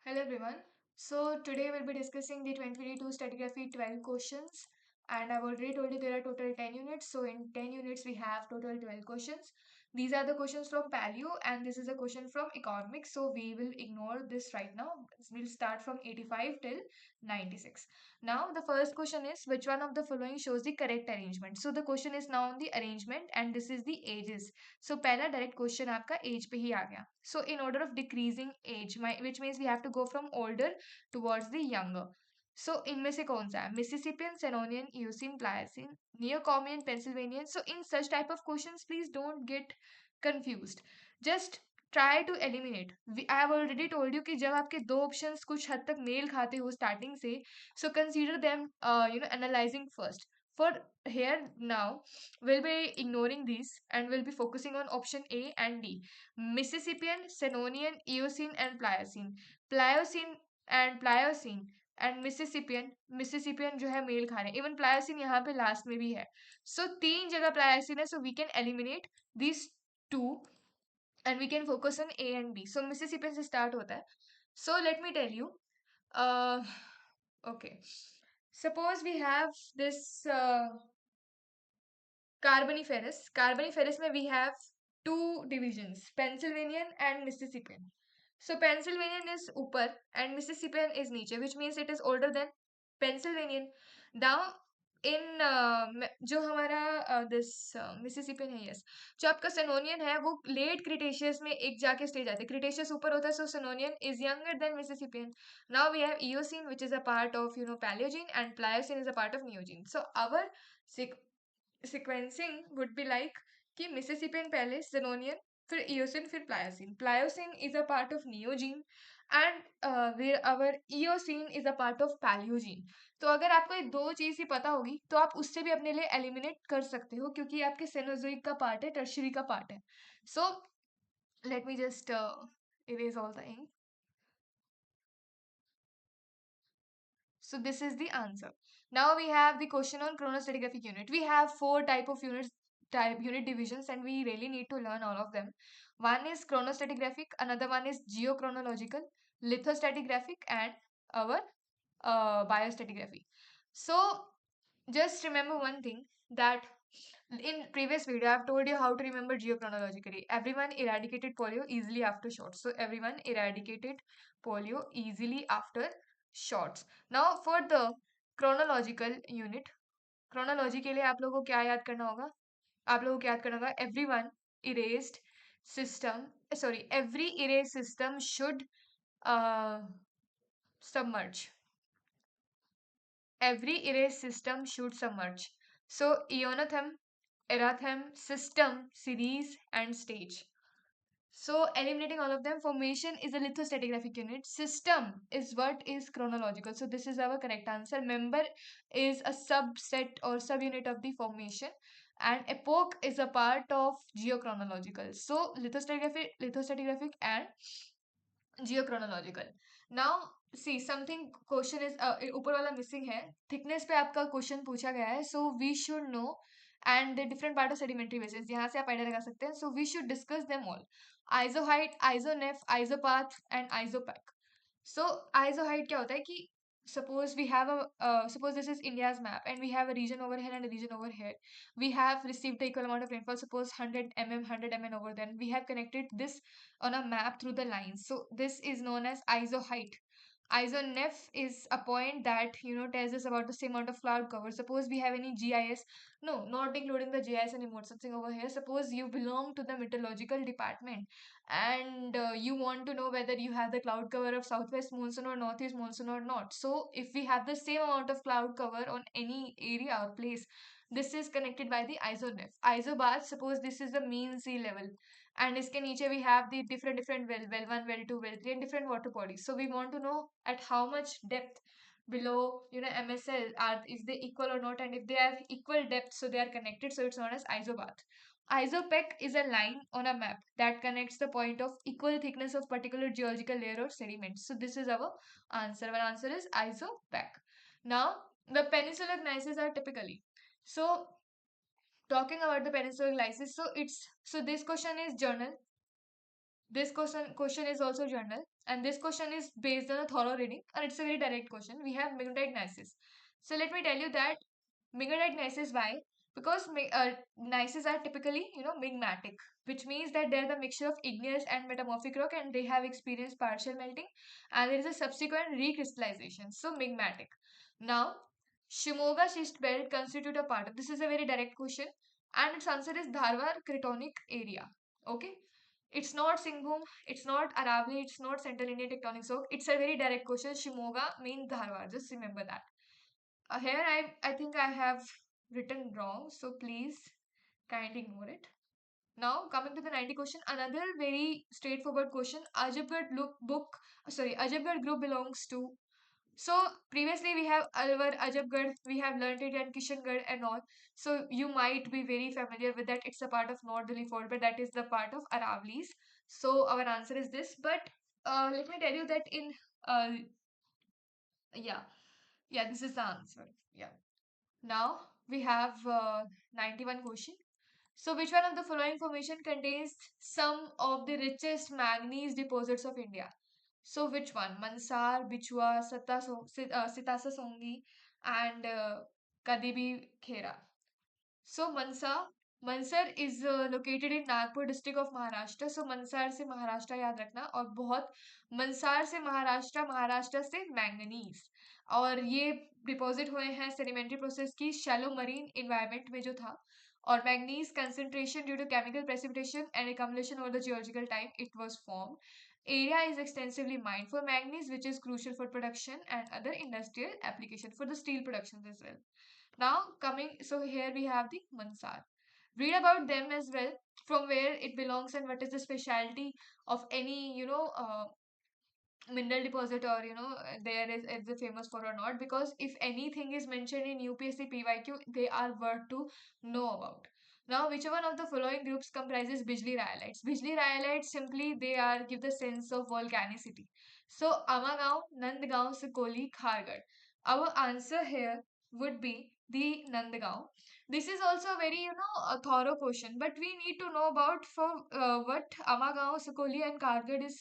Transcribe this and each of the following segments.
Hello everyone. So today we'll be discussing the 2022 Stratigraphy 12 questions, and I've already told you there are total 10 units. So in 10 units we have total 12 questions. These are the questions from Paleo and this is a question from Economics. So we will ignore this right now. We'll start from 85 till 96. Now the first question is which one of the following shows the correct arrangement? So the question is now on the arrangement and this is the ages. So पहला direct question आपका age पे ही आ गया. So in order of decreasing age, which means we have to go from older towards the younger. So इनमें से कौन सा है? Mississippian, Senonian, Eocene, Pliocene, Neocomian, Pennsylvanian. So in such type of questions, please don't get confused. Just try to eliminate. I have already told you कि जब आपके दो options कुछ हद तक मेल खाते हो starting से, so consider them, analyzing first. For here now, we'll be ignoring these and we'll be focusing on option A and D. Mississippian, Senonian, Eocene and Pliocene. Pliocene and Mississippian जो है mail खा रहे हैं. Even Pliocene यहाँ पे last में भी है. So तीन जगह Pliocene है, so we can eliminate these two and we can focus on A and B. So Mississippian से start होता है. So let me tell you. Uh, okay. Suppose we have this Carboniferous. Carboniferous में we have two divisions, Pennsylvanian and Mississippian. So Pennsylvanian is ऊपर and Mississippian is नीचे, which means it is older than Pennsylvanian. Now in जो हमारा this Mississippian है, yes, जो आपका Senonian है वो late Cretaceous में एक जाके stage आते हैं. Cretaceous ऊपर होता है, so Senonian is younger than Mississippian. Now we have Eocene, which is a part of Paleogene, and Pliocene is a part of Neogene. So our sequencing would be like कि Mississippian पहले, Senonian, फिर Eocene, फिर Pliocene. Pliocene is a part of Neogene and where our Eocene is a part of Paleogene. तो अगर आपको ये दो चीज ही पता होगी तो आप उससे भी अपने लिए एलिमिनेट कर सकते हो क्योंकि ये आपके सेनोजोइक का पार्ट है, टर्शियरी का पार्ट है. So let me just erase all the ink. So this is the answer. Now we have the question on chronostratigraphic unit. We have four unit divisions and we really need to learn all of them. One is chronostratigraphic, another one is geochronological, lithostratigraphic and our biostratigraphy. So just remember one thing that in previous video I've told you how to remember geochronologically. Everyone eradicated polio easily after shots. So everyone eradicated polio easily after shots. Now for the chronological unit, chronology के लिए आप लोगों को क्या याद करना होगा? आप लोगों को याद करना होगा every erased system should uh, submerge. Every erased system should submerge. So ionothem, erathem, system, series and stage. So eliminating all of them, formation is a lithostratigraphic unit. System is what is chronological. So this is our correct answer. Member is a subset or subunit of the formation. And epoch is a part of geochronological. So lithostratigraphic and geochronological. Now see something question is ऊपर वाला missing है. Thickness पे आपका question पूछा गया है. So we should know and the different part of sedimentary bases. यहाँ से आप आइडिया लगा सकते हैं. So we should discuss them all. Isoheight, isoneph, isopath and isopac. So isoheight क्या होता है कि suppose we have suppose this is India's map and we have a region over here and a region over here. We have received the equal amount of rainfall, suppose 100 mm, 100 mm over there. We have connected this on a map through the lines. So this is known as isoheight. Isoneph is a point that tells us about the same amount of cloud cover. Suppose we have any GIS, no, not including the GIS anymore, something over here. Suppose you belong to the meteorological department and you want to know whether you have the cloud cover of southwest monsoon or northeast monsoon or not. So if we have the same amount of cloud cover on any area or place, this is connected by the isoneph. Isobath, suppose this is the mean sea level and इसके नीचे we have the different well 1, well 2, well 3 and different water bodies. So we want to know at how much depth below MSL is they equal or not, and if they have equal depth so they are connected, so it's known as isobath. Isopec is a line on a map that connects the point of equal thickness of particular geological layer or sediment. So this is our answer. Our answer is isopec. Now the peninsular gneisses are typically, so talking about the peninsular gneisses, so this question is journal. This question is also journal. And this question is based on a thorough reading, and it's a very direct question. We have Mignonite Nices. So let me tell you that Mignonite Nices, why? Because Nices are typically, migmatic, which means that they're the mixture of igneous and metamorphic rock, and they have experienced partial melting, and there is a subsequent recrystallization. So migmatic. Now, Shimoga schist belt constitute a part of. This is a very direct question, and its answer is Dharwar Cratonic area. Okay, it's not Singhbhum, it's not Aravali, it's not Central Indian Tectonic Zone. It's a very direct question. Shimoga means Dharwar. Just remember that. Here I think I have written wrong, so please kindly ignore it. Now coming to the 90 question, another very straightforward question. Ajabgarh book, sorry, Ajabgarh group belongs to. So previously we have Alwar, Ajabgarh, we have learnt it and Kishangarh and all. So you might be very familiar with that. It's a part of North Delhi Fort, but that is the part of Aravali's. So our answer is this. But let me tell you that in uh, yeah, yeah, this is the answer. Yeah. Now we have 91 question. So which one of the following formation contains some of the richest manganese deposits of India? So which one? Mansar, Bichua, Sitasa Songi, and Kadibi Khera. So Mansar is located in Nagpur district of Maharashtra. So Mansar से महाराष्ट्र याद रखना और बहुत मंसार से महाराष्ट्र से manganese और ये deposit हुए हैं सेडिमेंट्री प्रोसेस की शैलो मरीन इन्वायरमेंट में जो था और manganese concentration due to chemical precipitation and accumulation over the geological time it was formed. Area is extensively mined for manganese, which is crucial for production and other industrial application for the steel productions as well. Now coming, so here we have the Mansar. Read about them as well, from where it belongs and what is the specialty of any, mineral deposit or there is it famous for or not, because if anything is mentioned in UPSC PYQ they are worth to know about. Now which one of the following groups comprises Bijli rhyolites? Bijli rhyolites, simply they are give the sense of volcanicity. So Amagaon, Nandgaon, Sikoli, Khargarh. Our answer here would be the Nandgaon. This is also very a thorough question, but we need to know about for what Amagaon, Sikoli and Khargarh is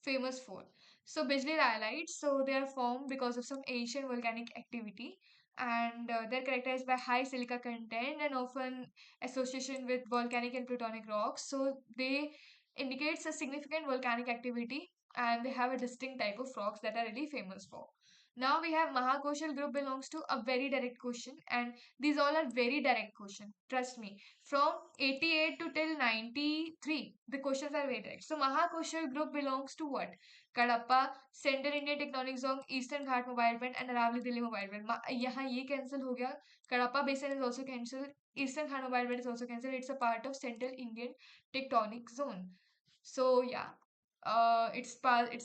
famous for. So Bijli rhyolites, so they are formed because of some ancient volcanic activity, and they're characterized by high silica content and often association with volcanic and plutonic rocks. So they indicates a significant volcanic activity, and they have a distinct type of rocks that are really famous for. Now we have Mahakoshal group belongs to a very direct question, and these all are very direct question. Trust me. From 88 to till 93, the questions are very direct. So Mahakoshal group belongs to what? Kadapa, Central Indian Tectonic Zone, Eastern Ghat Mobile Belt and Aravali Delhi Mobile Belt. यहाँ ये cancel हो गया. Kadapa Basin is also cancelled. Eastern Ghat Mobile Belt is also cancelled. It's a part of Central Indian Tectonic Zone. So yeah, it's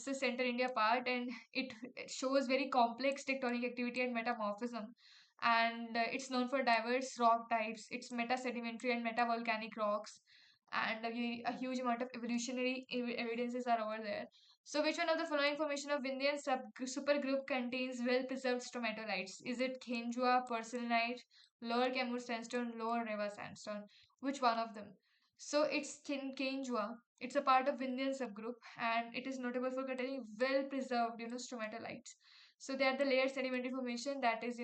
the Central India part, and it shows very complex tectonic activity and metamorphism. And it's known for diverse rock types. It's meta sedimentary and meta volcanic rocks, and a huge amount of evolutionary evidences are over there. So, which one of the following formation of Vindhyan supergroup contains well-preserved stromatolites? Is it Khenjua, porcelainite, Lower Kemur sandstone, Lower Reva sandstone? Which one of them? So, it's Khenjua. It's a part of Vindhyan subgroup, and it is notable for containing well-preserved, stromatolites. So, they are the layered sedimentary formation that is,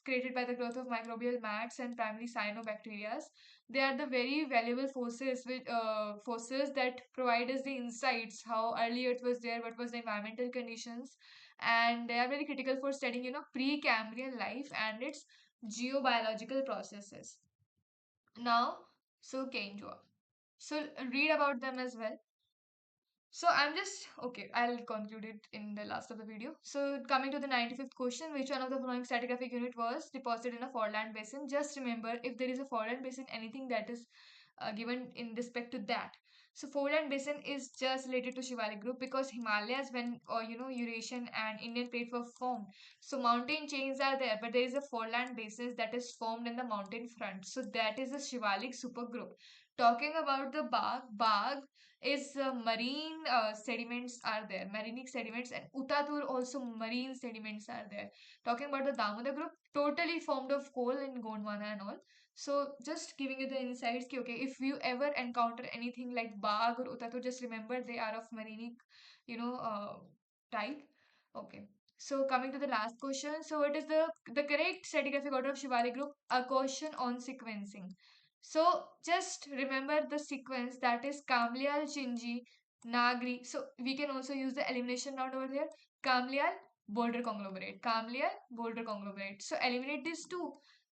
created by the growth of microbial mats and primarily cyanobacteria. They are the very valuable forces that provide us the insights how early Earth was there, what was the environmental conditions, and they are very critical for studying Precambrian life and its geobiological processes. Now, so Kenjua. So read about them as well. So I'm just okay. I'll conclude it in the last of the video. So coming to the 95th question, which one of the following stratigraphic unit was deposited in a faultland basin? Just remember, if there is a faultland basin, anything that is given in respect to that. So faultland basin is just related to Shivalik group because Himalayas, when Eurasian and Indian plate were formed, so mountain chains are there, but there is a faultland basin that is formed in the mountain front. So that is a Shivalik supergroup. Talking about the Bag is marine sediments are there, marinic sediments, and Utatur also marine sediments are there. Talking about the Damodar group, totally formed of coal in Gondwana and all. So just giving you the insights, ki, okay, if you ever encounter anything like Bag or Utatur, just remember they are of marinic type. Okay. So coming to the last question. So it is the correct stratigraphic order of Shivalik group, a question on sequencing. So just remember the sequence, that is Kamlial, Chinji, Nagri. So we can also use the elimination round over here. Kamlial, boulder conglomerate. Kamlial, boulder conglomerate. So eliminate these two.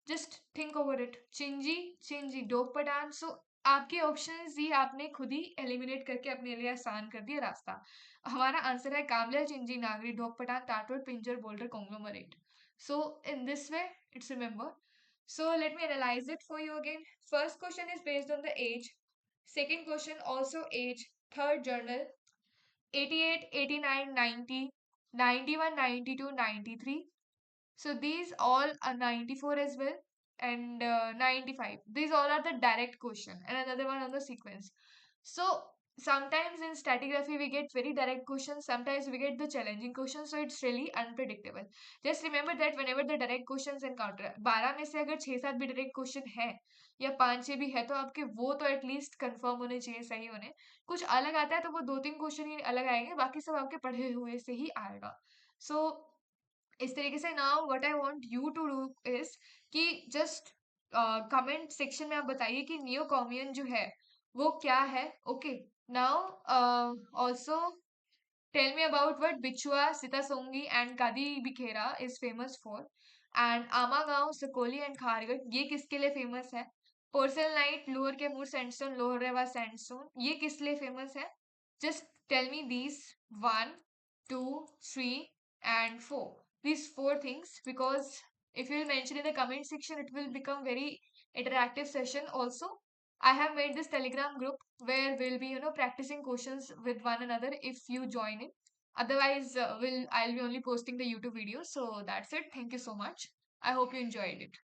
Just think over it. Chinji, dope Pathan. So आपके options दिए, आपने खुद ही eliminate करके अपने लिए आसान कर दिया रास्ता. हमारा आंसर है कामलिया, चिंजी, नागरी, ढोक पठान, टाटोड, पिंजर, boulder, conglomerate. So in this way, it's remember. So let me analyze it for you again. First question is based on the age. Second question also age. Third journal 88, 89, 90, 91, 92, 93. So these all are 94 as well, and 95. These all are the direct question, and another one on the sequence. So sometimes in stratigraphy we get very direct questions, sometimes we get the challenging questions, so it's really unpredictable. Just remember that whenever the direct questions encounter, 12 में से अगर 6-7 भी direct question है या 5-6 भी है, तो आपके वो तो एटलीस्ट कंफर्म होने चाहिए, सही होने. कुछ अलग आता है तो वो 2-3 क्वेश्चन ही अलग आएंगे, बाकी सब आपके पढ़े हुए से ही आएगा. सो इस तरीके से now what I want you to do is कि जस्ट कमेंट सेक्शन में आप बताइए कि नियो कॉमियन जो है वो क्या है. Okay. Now also tell me about what Bichua, Sitasongi and Kadi Bikhera is famous for, and Amagaon, Sakoli and Khargarh ये किसके लिए फेमस है. Porcellanite, lower Kaimur sandstone, lower Rewa sandstone ये किस लिए फेमस है. Just tell me these one, two, three, and four. These four things, because if you'll mention in the comment section, it will become very interactive session. Also, I have made this Telegram group where we'll be, practicing questions with one another if you join in. Otherwise, I'll be only posting the YouTube video. So that's it. Thank you so much. I hope you enjoyed it.